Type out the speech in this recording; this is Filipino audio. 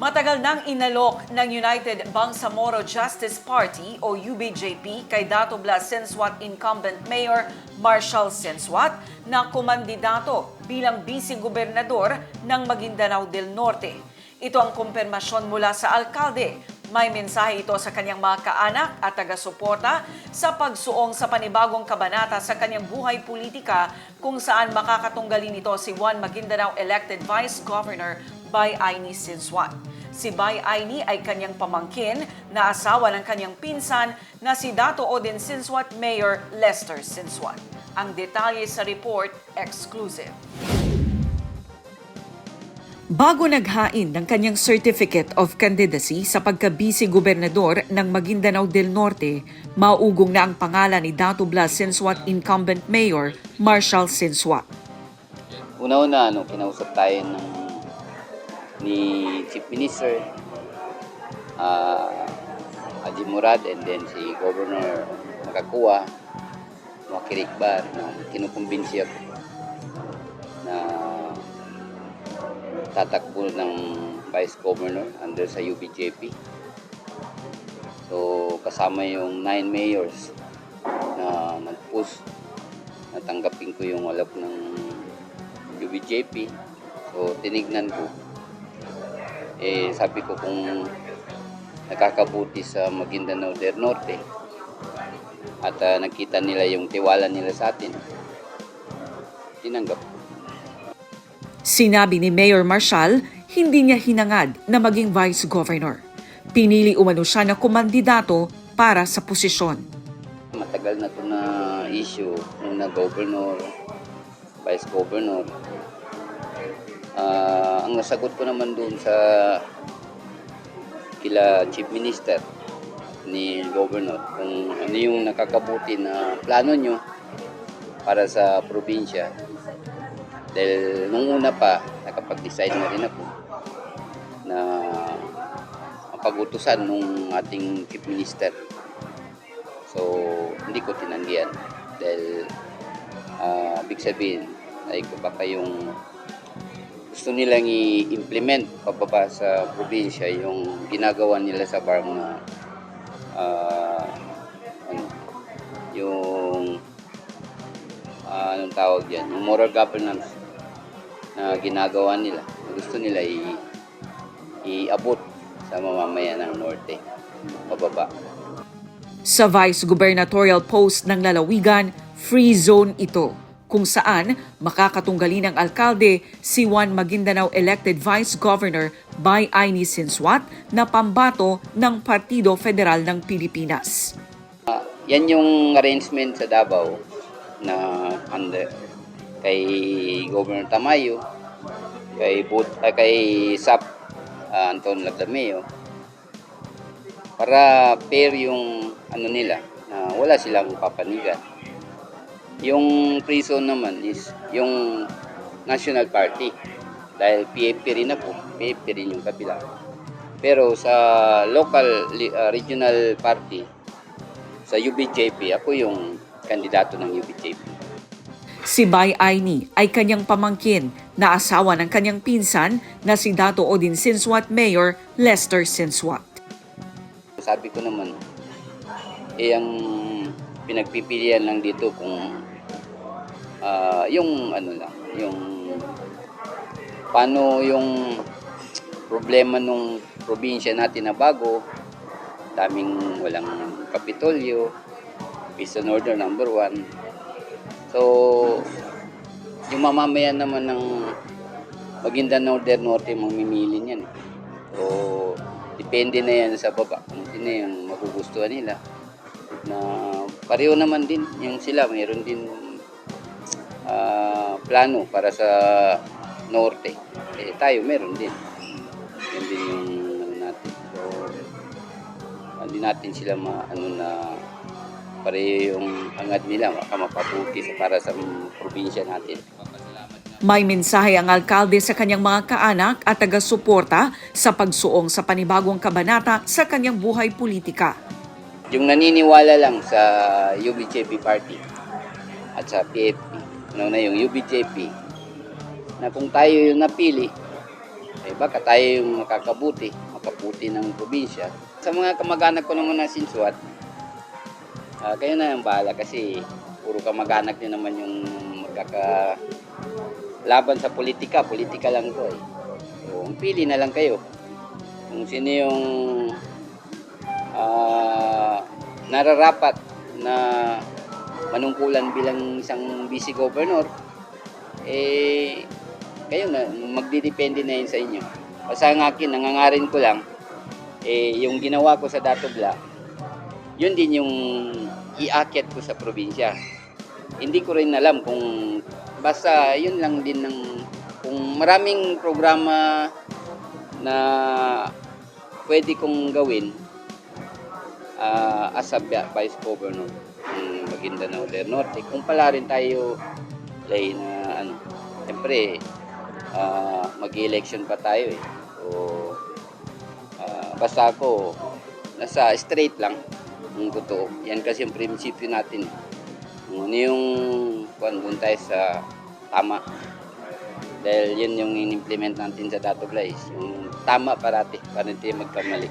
Matagal nang inalok ng United Bangsamoro Justice Party o UBJP kay Dato Blas Sensuat incumbent Mayor Marshall Sensuat na kumandidato bilang vice-gobernador ng Maguindanao del Norte. Ito ang kumpirmasyon mula sa alkalde. May mensahe ito sa kanyang mga kaanak at taga-suporta sa pagsuong sa panibagong kabanata sa kanyang buhay politika kung saan makakatunggalin ito si Juan Maguindanao elected Vice Governor Bay Aini Sensuat. Si Bay Aini ay kanyang pamangkin na asawa ng kanyang pinsan na si Dato Odin Sensuat Mayor Lester Sensuat. Ang detalye sa report, exclusive. Bago naghain ng kanyang Certificate of Candidacy sa pagka-vice-gobernador ng Maguindanao del Norte, maugong na ang pangalan ni Dato Blas Sensuat incumbent Mayor Marshall Sensuat. Una-una, kinausap tayo ni Chief Minister, Haji Murad, and then si Governor Makakuwa, Makirikbar, na kinukumbinsi ako na tatakbo ng Vice Governor under sa UBJP. So, kasama yung 9 mayors na nag-push, natanggapin ko yung alok ng UBJP. So, tinignan ko. Sabi ko kung nakakabuti sa Maguindanao del Norte at nakita nila yung tiwala nila sa atin, tinanggap. Sinabi ni Mayor Marshall, hindi niya hinangad na maging Vice Governor. Pinili umano siya na kumandidato para sa posisyon. Matagal na ito na issue, muna Governor, Vice Governor. Ang nasagot ko naman doon sa kila Chief Minister ni Governor kung ano yung nakakabuti na plano nyo para sa probinsya. Dahil nung una pa, nakapag-decide na rin ako na mapag-utusan nung ating Chief Minister. So, hindi ko tinanggihan dahil big sabihin ay baka yung gusto nilang i-implement pababa sa probinsya yung ginagawa nila sa bar na yung anong tawag yan, yung moral governance na ginagawa nila. Gusto nila iabot sa mamamayan ng Norte pababa. Sa Vice Gubernatorial post ng Lalawigan, free zone ito, kung saan makakatunggali ng alkalde si Juan Maguindanao elected Vice Governor Bay Aini Sensuat na pambato ng Partido Federal ng Pilipinas. Yan yung arrangement sa Davao na kay Governor Tamayo, kay SAP Anton Lagdameo, para pair yung nila na wala silang papanigan. Yung free zone naman is yung National Party dahil PAP rin ako, PAP rin yung kabila. Pero sa local regional party sa UBJP, ako yung kandidato ng UBJP. Si Bay Aini ay kanyang pamangkin na asawa ng kanyang pinsan na si Dato Odin Sensuat Mayor Lester Sensuat. Sabi ko naman, ang pinagpipilian lang dito kung yung yung paano yung problema nung probinsya natin na bago, daming walang kapitolyo, Peace and Order number 1. So, yung mamamayan naman ng Maguindanao del Norte mamimili niyan. So, depende na yan sa baba kung sino yung magugustuhan nila. Na pareho naman din yung sila, mayroon din plano para sa Norte. Tayo meron din. Yan din yung natin. So, hindi natin sila na pareho yung hangad nila, mapabuti para sa probinsya natin. May mensahe ang alkalde sa kanyang mga kaanak at taga-suporta sa pagsuong sa panibagong kabanata sa kanyang buhay politika. Yung naniniwala lang sa UBJP Party at sa PFP, na yung UBJP, na kung tayo yung napili, Eh baka tayo yung makaputi ng probinsya. Sa mga kamag-anak ko naman na sinsuat, kayo na ang bahala kasi puro kamag-anak din naman yung magkakalaban sa politika lang to eh. So, pili na lang kayo kung sino yung nararapat na manungkulan bilang isang vice governor, eh, kayo na, magdidepende na yun sa inyo. Basta ang akin, nangangarin ko lang, yung ginawa ko sa Datubla, yun din yung iakyat ko sa probinsya. Hindi ko rin alam kung, basta yun lang din kung maraming programa na pwede kong gawin as a vice governor ng Maguindanao del Norte. Kung pala rin tayo na siyempre mag-election pa tayo eh. So, basta ako nasa straight lang ang totoo. Yan kasi yung prinsipyo natin. Ano yung doon tayo sa tama. Dahil yun yung in-implement natin sa Datubla is yung tama parati para hindi magkamali.